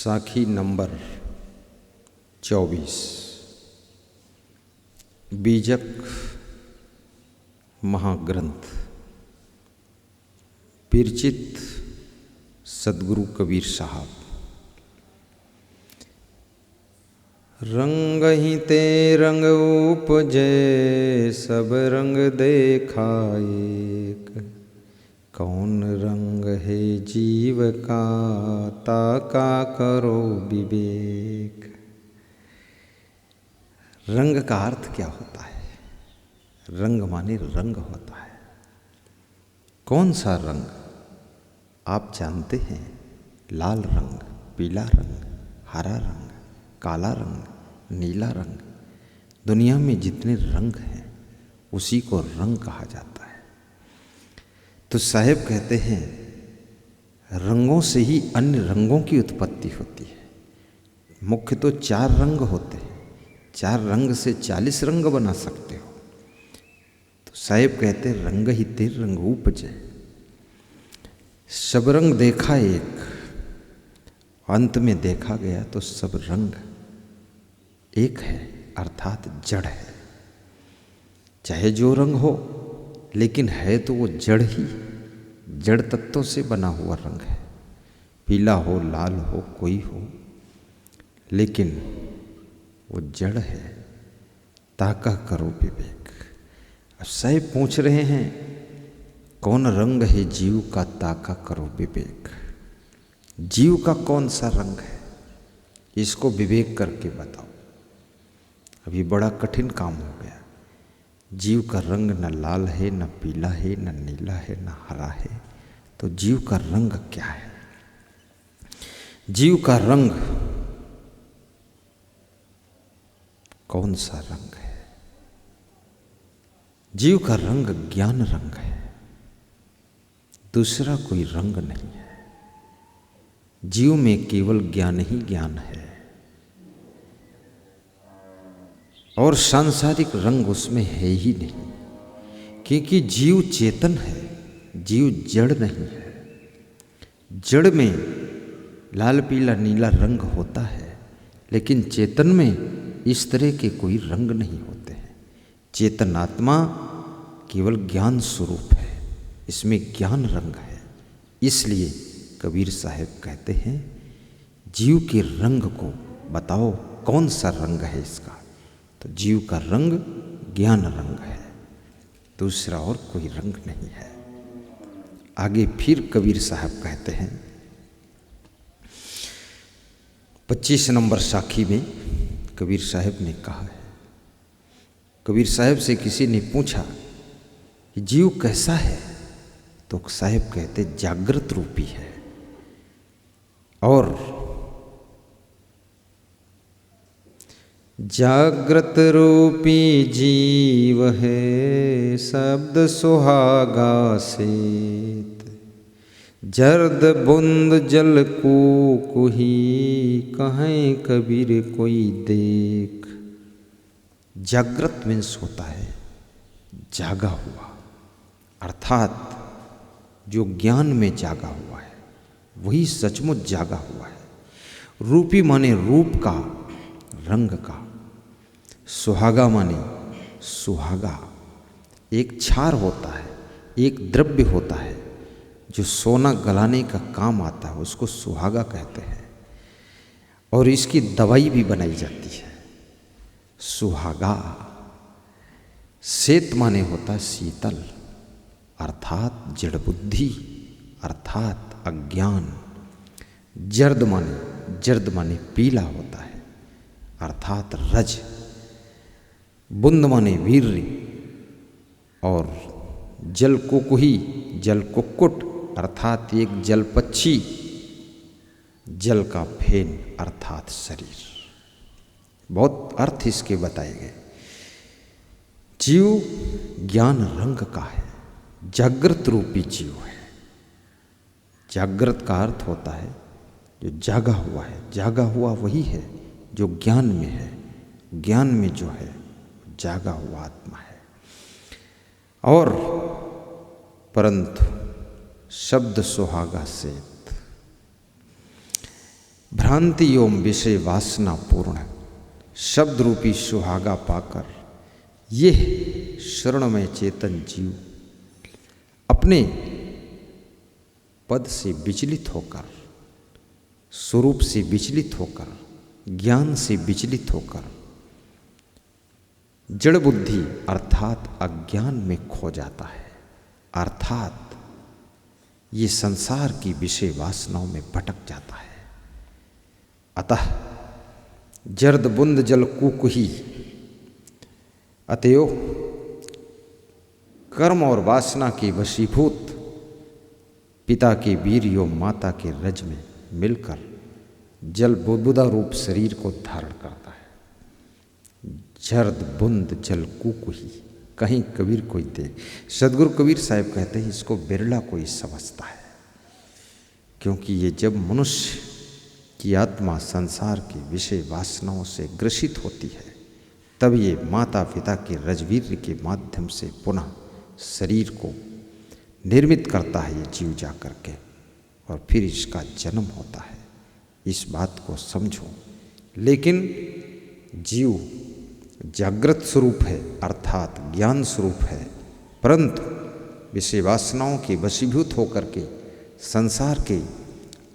साखी नंबर 24। बीजक महाग्रंथ विरचित सदगुरु कबीर साहब। रंग ही ते रंग उपजे सब रंग देखा एक, कौन रंग है जीव का ताका करो विवेक। रंग का अर्थ क्या होता है? रंग माने रंग होता है। कौन सा रंग आप जानते हैं? लाल रंग, पीला रंग, हरा रंग, काला रंग, नीला रंग। दुनिया में जितने रंग हैं उसी को रंग कहा जाता है। तो साहेब कहते हैं रंगों से ही अन्य रंगों की उत्पत्ति होती है। मुख्य तो 4 रंग होते हैं, 4 रंग से 40 रंग बना सकते हो। तो साहेब कहते हैं रंग ही ते रंग उपजे, सब रंग देखा एक। अंत में देखा गया तो सब रंग एक है, अर्थात जड़ है। चाहे जो रंग हो, लेकिन है तो वो जड़ ही, जड़ तत्वों से बना हुआ रंग है। पीला हो, लाल हो, कोई हो, लेकिन वो जड़ है। ताका करो विवेक। अब साहब पूछ रहे हैं कौन रंग है जीव का, ताका करो विवेक। जीव का कौन सा रंग है, इसको विवेक करके बताओ। अभी बड़ा कठिन काम हो गया। जीव का रंग न लाल है, न पीला है, न नीला है, न हरा है। तो जीव का रंग क्या है? जीव का रंग कौन सा रंग है? जीव का रंग ज्ञान रंग है, दूसरा कोई रंग नहीं है। जीव में केवल ज्ञान ही ज्ञान है और सांसारिक रंग उसमें है ही नहीं, क्योंकि जीव चेतन है, जीव जड़ नहीं है। जड़ में लाल पीला नीला रंग होता है, लेकिन चेतन में इस तरह के कोई रंग नहीं होते हैं। चेतन आत्मा केवल ज्ञान स्वरूप है, इसमें ज्ञान रंग है। इसलिए कबीर साहब कहते हैं जीव के रंग को बताओ, कौन सा रंग है इसका? तो जीव का रंग ज्ञान रंग है, दूसरा और कोई रंग नहीं है। आगे फिर कबीर साहब कहते हैं 25 नंबर साखी में कबीर साहब ने कहा है, कबीर साहब से किसी ने पूछा कि जीव कैसा है? तो साहब कहते जागृत रूपी है और जागृत रूपी जीव है, शब्द सुहागा सेत। जर्द बुंद जल को कुही, कहें कबीर कोई देख। जागृत मीन्स होता है जागा हुआ, अर्थात जो ज्ञान में जागा हुआ है वही सचमुच जागा हुआ है। रूपी माने रूप का, रंग का। सुहागा माने सुहागा, एक क्षार होता है, एक द्रव्य होता है जो सोना गलाने का काम आता है, उसको सुहागा कहते हैं। और इसकी दवाई भी बनाई जाती है, सुहागा। सेत माने होता है शीतल, अर्थात जड़ बुद्धि, अर्थात अज्ञान। जर्द माने पीला होता है, अर्थात रज। बुंद माने वीर्य और जल कुकुही, जल कुक्कुट, अर्थात एक जल पक्षी, जल का फेन अर्थात शरीर। बहुत अर्थ इसके बताए गए। जीव ज्ञान रंग का है, जागृत रूपी जीव है। जागृत का अर्थ होता है जो जागा हुआ है। जागा हुआ वही है जो ज्ञान में है, ज्ञान में जो है जागा हुआ आत्मा है। और परंतु शब्द सुहागा सेत, भ्रांति एवं विषय वासना पूर्ण शब्द रूपी सुहागा पाकर यह शरण में चेतन जीव अपने पद से विचलित होकर, स्वरूप से विचलित होकर, ज्ञान से विचलित होकर जड़ बुद्धि अर्थात अज्ञान में खो जाता है, अर्थात ये संसार की विषय वासनाओं में भटक जाता है। अतः जर्द बुंद जल कुकुही, अतएव कर्म और वासना के वशीभूत पिता के वीर एवं माता के रज में मिलकर जल बुदबुदा रूप शरीर को धारण करता है। जर्द बुंद जल कुकुही, कहीं कबीर कोई देख, सदगुरु कबीर साहब कहते हैं इसको बिरला कोई समझता है, क्योंकि ये जब मनुष्य की आत्मा संसार की विषय वासनाओं से ग्रसित होती है तब ये माता पिता के रजवीर्य के माध्यम से पुनः शरीर को निर्मित करता है ये जीव जा कर के, और फिर इसका जन्म होता है। इस बात को समझो। लेकिन जीव जागृत स्वरूप है अर्थात ज्ञान स्वरूप है, परंतु विषय वासनाओं के वशीभूत होकर के संसार के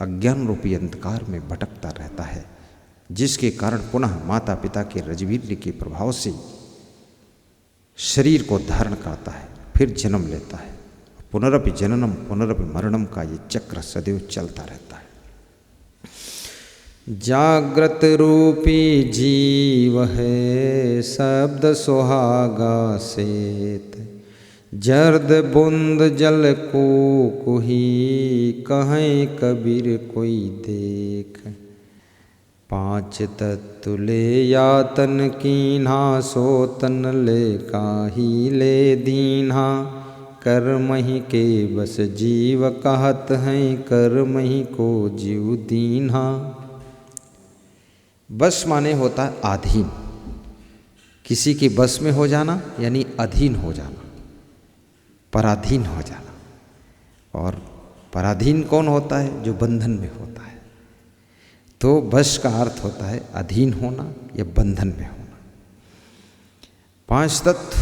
अज्ञान रूपी अंधकार में भटकता रहता है, जिसके कारण पुनः माता पिता के रजवीर्य के प्रभाव से शरीर को धारण करता है, फिर जन्म लेता है। पुनरपि जननम पुनरपि मरणम का ये चक्र सदैव चलता रहता है। जागृत रूपी जीव है शब्द सुहागा सेत, जर्द बुंद जल को कुही कहें कबीर कोई देख। पांच तत्व ले यातन कीन्हा सो तन ले काही ले दीन्हा, कर्म ही के बस जीव कहत हैं कर्म ही को जीव दीन्हा। बस माने होता है अधीन, किसी के बस में हो जाना यानी अधीन हो जाना, पराधीन हो जाना। और पराधीन कौन होता है? जो बंधन में होता है। तो बस का अर्थ होता है अधीन होना या बंधन में होना। पांच तत्व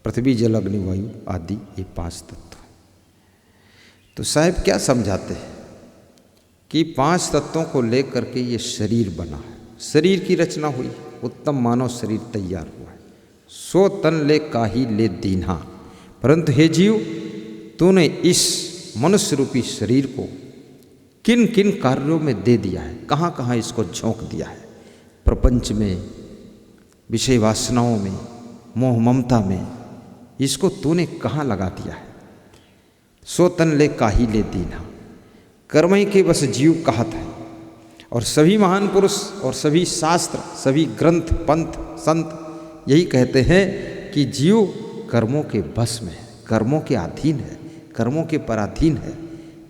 पृथ्वी जल अग्नि वायु आदि, ये पांच तत्व। तो साहब क्या समझाते हैं कि पांच तत्वों को लेकर के ये शरीर बना है, शरीर की रचना हुई, उत्तम मानव शरीर तैयार हुआ है। सो तन ले काही ले दीन्हा, परंतु हे जीव तूने इस मनुष्य रूपी शरीर को किन किन कार्यों में दे दिया है, कहाँ कहाँ इसको झोंक दिया है। प्रपंच में, विषय वासनाओं में, मोह ममता में, इसको तूने कहाँ लगा दिया है। सो तन ले काही ले दीन्हा, कर्म ही के बस जीव कहत है। और सभी महान पुरुष और सभी शास्त्र, सभी ग्रंथ, पंथ, संत यही कहते हैं कि जीव कर्मों के बस में है, कर्मों के अधीन है, कर्मों के पराधीन है।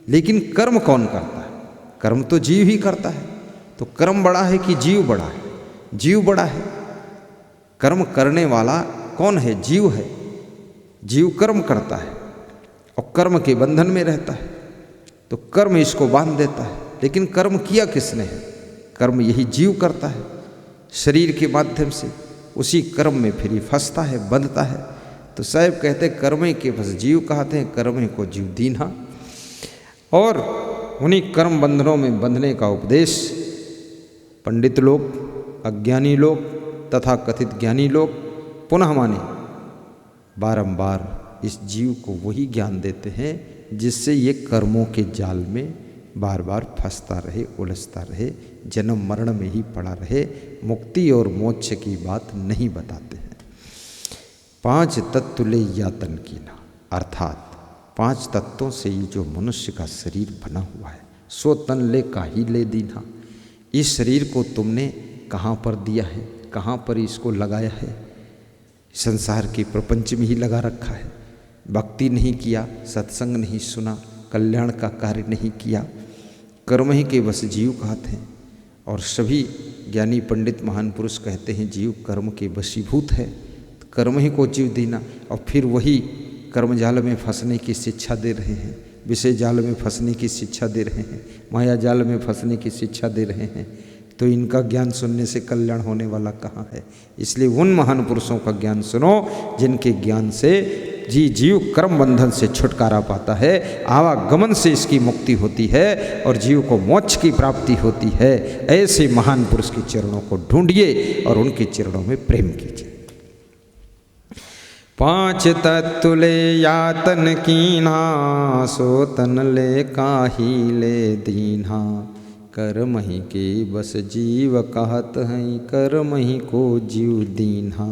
लेकिन कर्म कौन करता है? कर्म तो जीव ही करता है। तो कर्म बड़ा है कि जीव बड़ा है? जीव बड़ा है। कर्म करने वाला कौन है? जीव है। जीव कर्म करता है और कर्म के बंधन में रहता है, तो कर्म इसको बांध देता है। लेकिन कर्म किया किसने है? कर्म यही जीव करता है शरीर के माध्यम से। उसी कर्म में फिर फंसता है, बंधता है। तो साहब कहते हैं कर्म के बस जीव कहते हैं, कर्म को जीव दीन्हा। और उन्हीं कर्म बंधनों में बंधने का उपदेश पंडित लोग, अज्ञानी लोग तथा कथित ज्ञानी लोग पुनः माने बारंबार इस जीव को वही ज्ञान देते हैं जिससे ये कर्मों के जाल में बार बार फंसता रहे, उलझता रहे, जन्म मरण में ही पड़ा रहे, मुक्ति और मोक्ष की बात नहीं बताते हैं। पांच तत्व ले यातन कीन्हा, अर्थात पांच तत्वों से ये जो मनुष्य का शरीर बना हुआ है, सो तन ले काही ले दीन्हा, इस शरीर को तुमने कहाँ पर दिया है, कहाँ पर इसको लगाया है? संसार के प्रपंच में ही लगा रखा है। भक्ति नहीं किया, सत्संग नहीं सुना, कल्याण का कार्य नहीं किया, कर्म ही के बस जीव कहते हैं। और सभी ज्ञानी पंडित महान पुरुष कहते हैं जीव कर्म के वशीभूत है, कर्म ही को जीव देना। और फिर वही कर्मजाल में फंसने की शिक्षा दे रहे हैं। विषय जाल में फंसने की शिक्षा दे रहे हैं, माया जाल में फंसने की शिक्षा दे रहे हैं, तो इनका ज्ञान सुनने से कल्याण होने वाला कहाँ है। इसलिए उन महान पुरुषों का ज्ञान सुनो जिनके ज्ञान से जीव कर्म बंधन से छुटकारा पाता है, आवागमन से इसकी मुक्ति होती है और जीव को मोक्ष की प्राप्ति होती है। ऐसे महान पुरुष के चरणों को ढूंढिए और उनके चरणों में प्रेम कीजिए। 5 तत्व ले यातन कीन्हा, सो तन ले काहि ले दीन्हा। कर्म ही के बस जीव कहत हैं, कर्म ही को जीव दीन्हा।